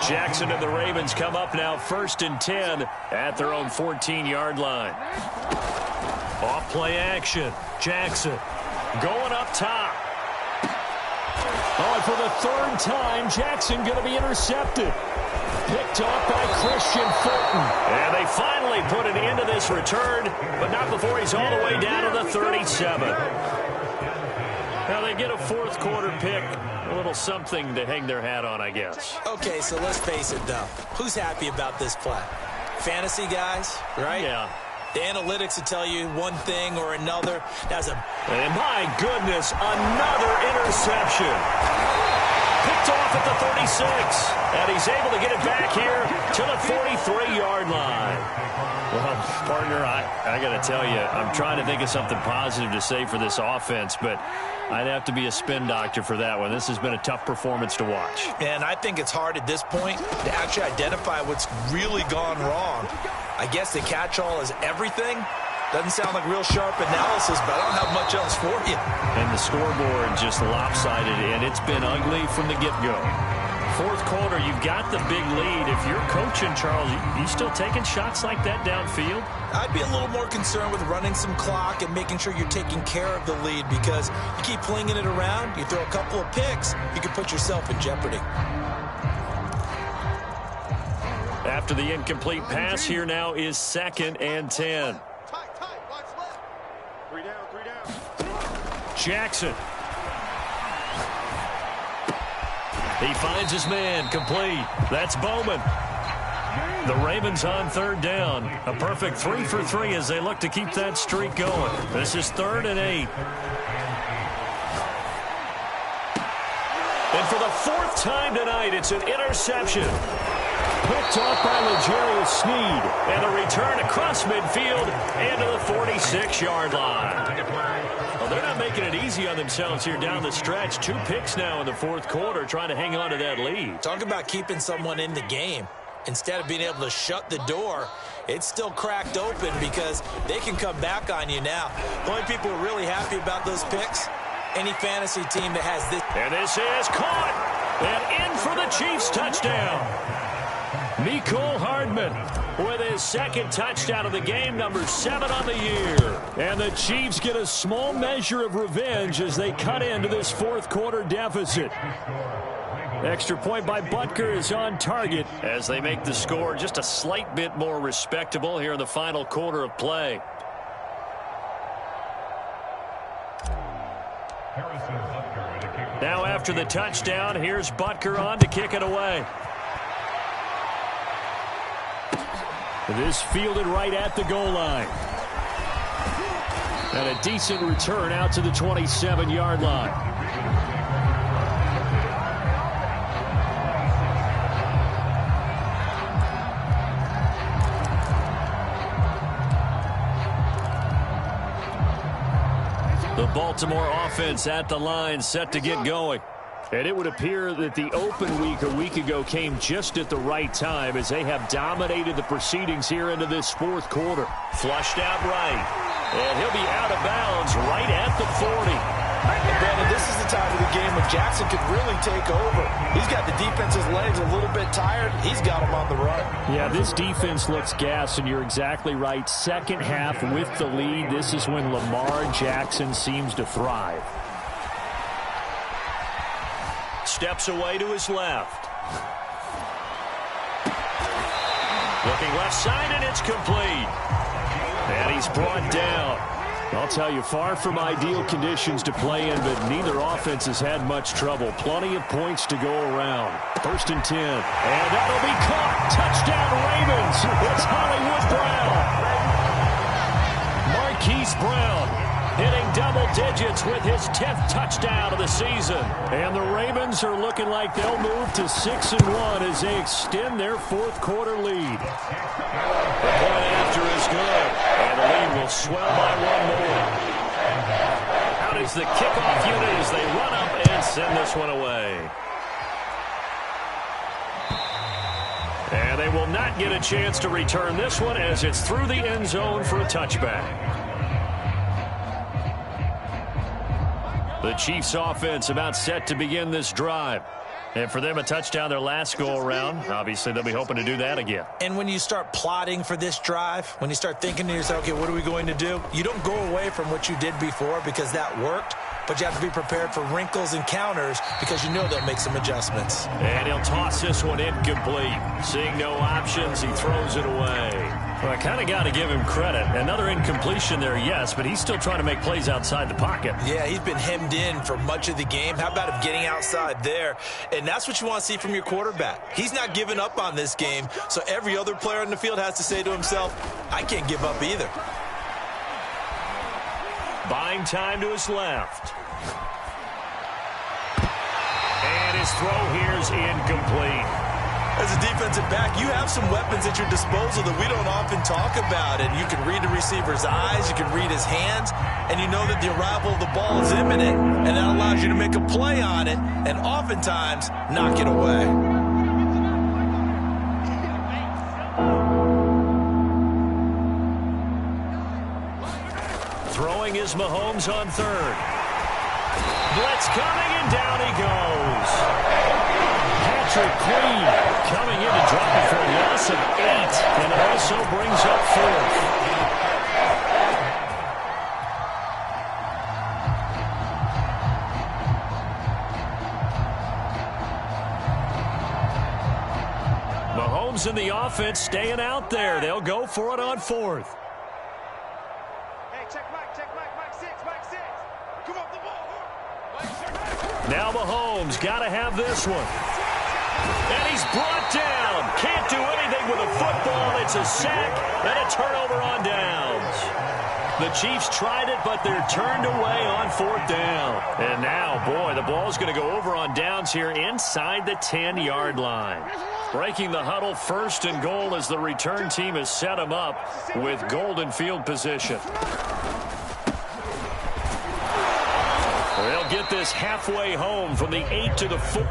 Jackson and the Ravens come up now 1st and 10 at their own 14-yard line. Off play action. Jackson going up top. Oh, and for the third time, Jackson going to be intercepted. Picked off by Christian Fulton. And they finally put an end to this return, but not before he's all the way down to the 37. Now they get a fourth quarter pick. A little something to hang their hat on, I guess. Okay, so let's face it, though. Who's happy about this play? Fantasy guys, right? Yeah. The analytics will tell you one thing or another. And my goodness, another interception. Picked off at the 36. And he's able to get it back here to the 43-yard line. Well, partner, I got to tell you, I'm trying to think of something positive to say for this offense, but I'd have to be a spin doctor for that one. This has been a tough performance to watch. And I think it's hard at this point to actually identify what's really gone wrong. I guess the catch-all is everything. Doesn't sound like real sharp analysis, but I don't have much else for you. And the scoreboard just lopsided, and it's been ugly from the get-go. Fourth quarter, you've got the big lead. If you're coaching, Charles, you still taking shots like that downfield? I'd be a little more concerned with running some clock and making sure you're taking care of the lead, because you keep flinging it around, you throw a couple of picks, you can put yourself in jeopardy. After the incomplete pass, here now is 2nd and 10. Jackson. He finds his man, complete. That's Bowman. The Ravens on 3rd down. A perfect 3 for 3 as they look to keep that streak going. This is 3rd and 8. And for the 4th time tonight, it's an interception. Picked off by L'Jarius Sneed. And a return across midfield and to the 46-yard line. Well, they're not making it easy on themselves here down the stretch. 2 picks now in the 4th quarter, trying to hang on to that lead. Talk about keeping someone in the game. Instead of being able to shut the door, it's still cracked open because they can come back on you now. The only people who are really happy about those picks, any fantasy team that has this. And this is caught. And in for the Chiefs touchdown. Mecole Hardman with his 2nd touchdown of the game, number 7 on the year. And the Chiefs get a small measure of revenge as they cut into this 4th quarter deficit. Extra point by Butker is on target as they make the score just a slight bit more respectable here in the final quarter of play. Now after the touchdown, here's Butker on to kick it away. This fielded right at the goal line. And a decent return out to the 27-yard line. The Baltimore offense at the line, set to get going. And it would appear that the open week a week ago came just at the right time as they have dominated the proceedings here into this fourth quarter. Flushed out right. And he'll be out of bounds right at the 40. Brandon, this is the time of the game when Jackson could really take over. He's got the defense's legs a little bit tired. He's got him on the run. Yeah, this defense looks gassed, and you're exactly right. Second half with the lead, this is when Lamar Jackson seems to thrive. Steps away to his left. Looking left side, and it's complete. And he's brought down. I'll tell you, far from ideal conditions to play in, but neither offense has had much trouble. Plenty of points to go around. 1st and 10. And that'll be caught. Touchdown, Ravens. It's Hollywood Brown. Marquise Brown hitting double digits with his 10th touchdown of the season. And the Ravens are looking like they'll move to 6-1 as they extend their fourth quarter lead. The point after is good. And the lead will swell by one more. Out is the kickoff unit as they run up and send this one away. And they will not get a chance to return this one as it's through the end zone for a touchback. The Chiefs offense about set to begin this drive. And for them, a touchdown their last go-around. Obviously, they'll be hoping to do that again. And when you start plotting for this drive, when you start thinking to yourself, okay, what are we going to do? You don't go away from what you did before because that worked, but you have to be prepared for wrinkles and counters because you know they'll make some adjustments. And he'll toss this one incomplete. Seeing no options, he throws it away. Well, I kind of got to give him credit. Another incompletion there, yes, but he's still trying to make plays outside the pocket. Yeah, he's been hemmed in for much of the game. How about him getting outside there? And that's what you want to see from your quarterback. He's not giving up on this game, so every other player in the field has to say to himself, I can't give up either. Buying time to his left. And his throw here is incomplete. As a defensive back, you have some weapons at your disposal that we don't often talk about. And you can read the receiver's eyes, you can read his hands, and you know that the arrival of the ball is imminent, and that allows you to make a play on it and oftentimes knock it away. Throwing is Mahomes on third. Blitz coming, and down he goes. Patrick Queen coming in to drop it for a loss of 8, and it also brings up 4th. Mahomes and the offense staying out there. They'll go for it on 4th. Now Mahomes got to have this one. And he's brought down. Can't do anything with a football. It's a sack and a turnover on downs. The Chiefs tried it, but they're turned away on 4th down. And now, boy, the ball's going to go over on downs here inside the 10-yard line. Breaking the huddle, 1st and goal as the return team has set him up with golden field position. They'll get this halfway home from the 8 to the 4.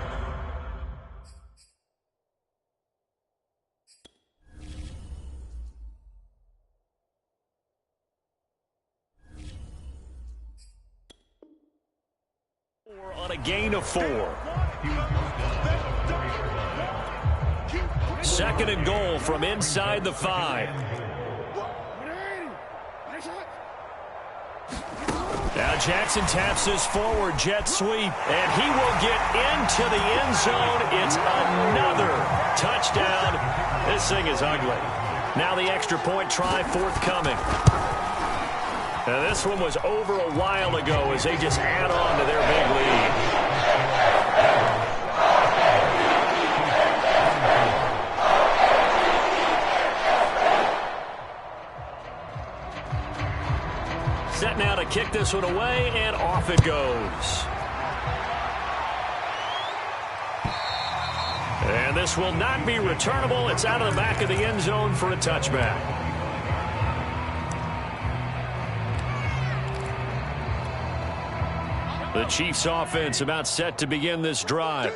On a gain of 4. 2nd and goal from inside the 5. Now Jackson taps this forward jet sweep, and he will get into the end zone. It's another touchdown. This thing is ugly. Now the extra point try forthcoming. Now this one was over a while ago as they just add on to their big lead. Set now to kick this one away, and off it goes. And this will not be returnable. It's out of the back of the end zone for a touchback. The Chiefs offense about set to begin this drive.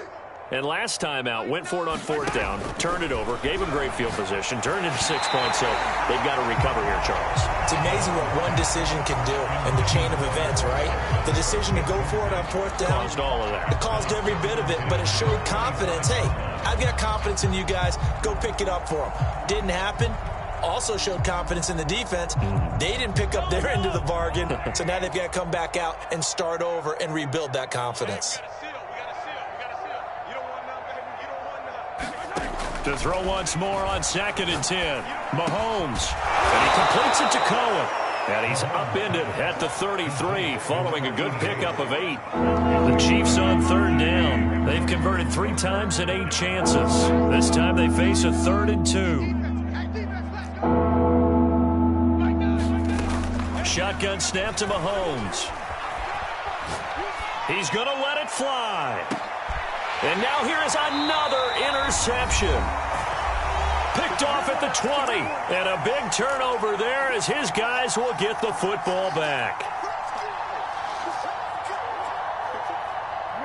And last time out, went for it on fourth down, turned it over, gave them great field position, turned into 6 points, so they've got to recover here, Charles. It's amazing what one decision can do in the chain of events, right? The decision to go for it on fourth down. Caused all of that. It caused every bit of it, but it showed confidence. Hey, I've got confidence in you guys. Go pick it up for them. Didn't happen. Also showed confidence in the defense. They didn't pick up their end of the bargain, so now they've got to come back out and start over and rebuild that confidence. To throw once more on 2nd and 10. Mahomes. And he completes it to Cohen. And he's upended at the 33 following a good pickup of 8. The Chiefs on 3rd down. They've converted 3 times in 8 chances. This time they face a 3rd and 2. Shotgun snap to Mahomes. He's going to let it fly. And now here is another interception. Picked off at the 20. And a big turnover there as his guys will get the football back.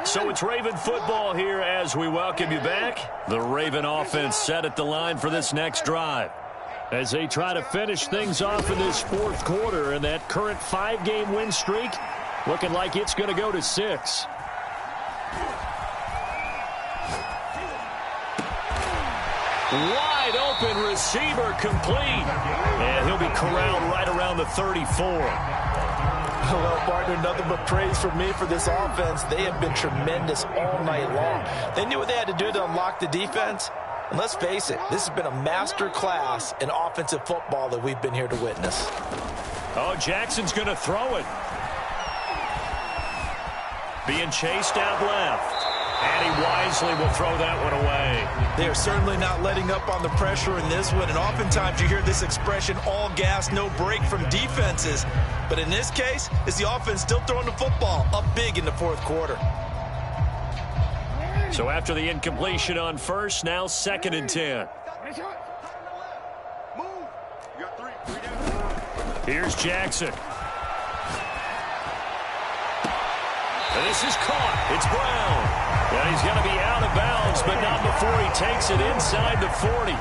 So it's Raven football here as we welcome you back. The Raven offense set at the line for this next drive, as they try to finish things off in this 4th quarter, and that current 5-game win streak looking like it's going to go to 6. Wide open receiver complete, and he'll be corralled right around the 34. Well, partner, nothing but praise from me for this offense. They have been tremendous all night long. They knew what they had to do to unlock the defense. And let's face it, this has been a master class in offensive football that we've been here to witness. Oh, Jackson's going to throw it. Being chased out left. And he wisely will throw that one away. They are certainly not letting up on the pressure in this one. And oftentimes you hear this expression, all gas, no break from defenses. But in this case, is the offense still throwing the football up big in the 4th quarter. So after the incompletion on 1st, now 2nd and 10. Here's Jackson. And this is caught. It's Brown. And he's going to be out of bounds, but not before he takes it inside the 40.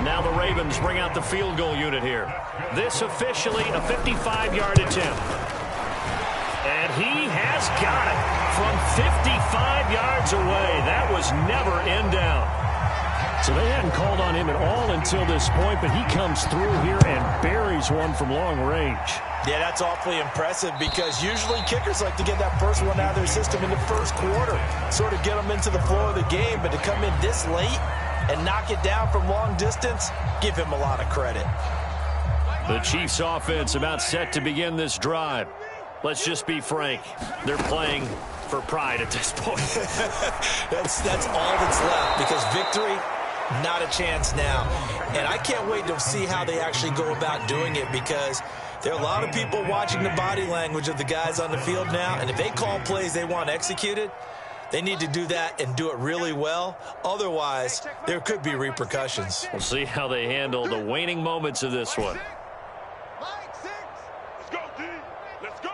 Now the Ravens bring out the field goal unit here. This officially a 55-yard attempt. And he has got it from 55 yards away. That was never in down. So they hadn't called on him at all until this point, but he comes through here and buries one from long range. Yeah, that's awfully impressive because usually kickers like to get that first one out of their system in the 1st quarter, sort of get them into the flow of the game, but to come in this late and knock it down from long distance, give him a lot of credit. The Chiefs offense about set to begin this drive. Let's just be frank. They're playing for pride at this point. that's all that's left because victory, not a chance now. And I can't wait to see how they actually go about doing it because there are a lot of people watching the body language of the guys on the field now, and if they call plays they want executed, they need to do that and do it really well. Otherwise, there could be repercussions. We'll see how they handle the waning moments of this one. Let's go, D. Let's go.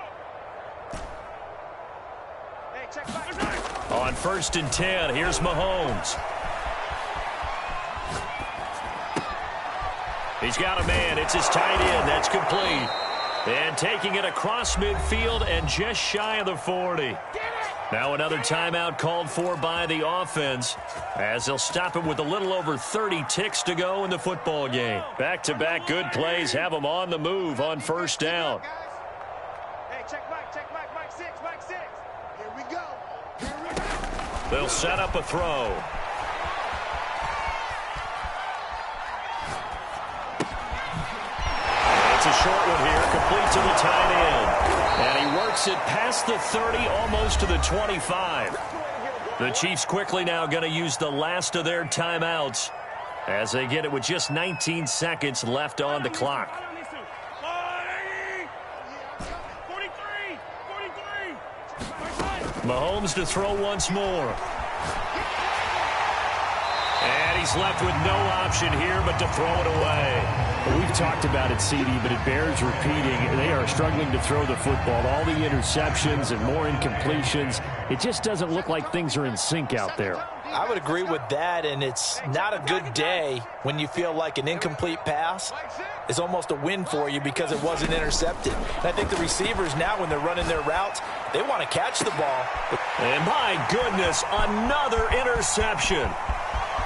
Hey, check back. On 1st and 10, here's Mahomes. He's got a man. It's his tight end. That's complete. And taking it across midfield and just shy of the 40. Now another timeout called for by the offense as they'll stop it with a little over 30 ticks to go in the football game. Back-to-back good plays have them on the move on 1st down. Hey, check Mike, Mike 6, Mike 6. Here we go. They'll set up a throw. It's a short one here, complete to the tight end. And he works it past the 30, almost to the 25. The Chiefs quickly now going to use the last of their timeouts as they get it with just 19 seconds left on the clock. 43. Mahomes to throw once more. And he he's left with no option here but to throw it away. Well, we've talked about it, CD, but it bears repeating. They are struggling to throw the football. All the interceptions and more incompletions. It just doesn't look like things are in sync out there. I would agree with that, and it's not a good day when you feel like an incomplete pass is almost a win for you because it wasn't intercepted. And I think the receivers now, when they're running their routes, they want to catch the ball. And my goodness, another interception.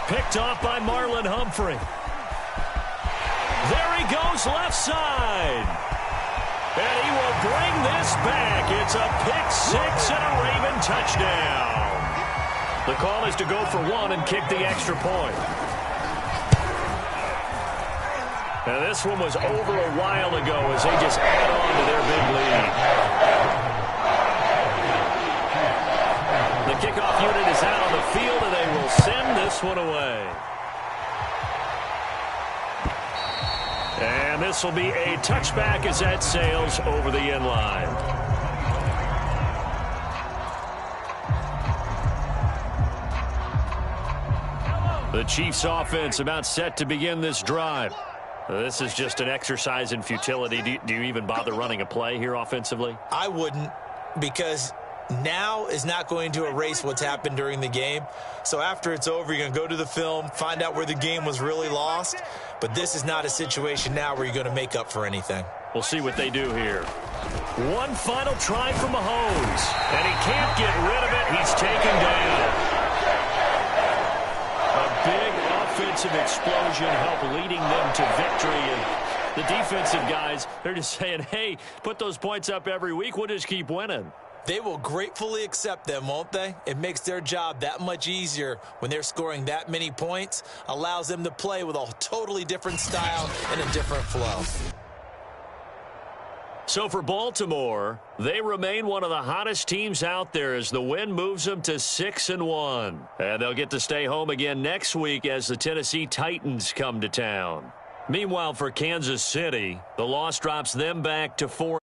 Picked off by Marlon Humphrey. There he goes left side. And he will bring this back. It's a pick six and a Raven touchdown. The call is to go for one and kick the extra point. And this one was over a while ago as they just add on to their big lead. The kickoff unit is out on the field, and they will send this one away. And this will be a touchback as that sails over the end line. The Chiefs offense about set to begin this drive. This is just an exercise in futility. Do you even bother running a play here offensively? I wouldn't, because now is not going to erase what's happened during the game. So after it's over, you're going to go to the film, find out where the game was really lost. But this is not a situation now where you're going to make up for anything. We'll see what they do here. One final try from Mahomes, and he can't get rid of it. He's taken down. A big offensive explosion helped leading them to victory. And the defensive guys, they're just saying, hey, put those points up every week. We'll just keep winning. They will gratefully accept them, won't they? It makes their job that much easier when they're scoring that many points. Allows them to play with a totally different style and a different flow. So for Baltimore, they remain one of the hottest teams out there as the win moves them to 6-1. And they'll get to stay home again next week as the Tennessee Titans come to town. Meanwhile, for Kansas City, the loss drops them back to 4.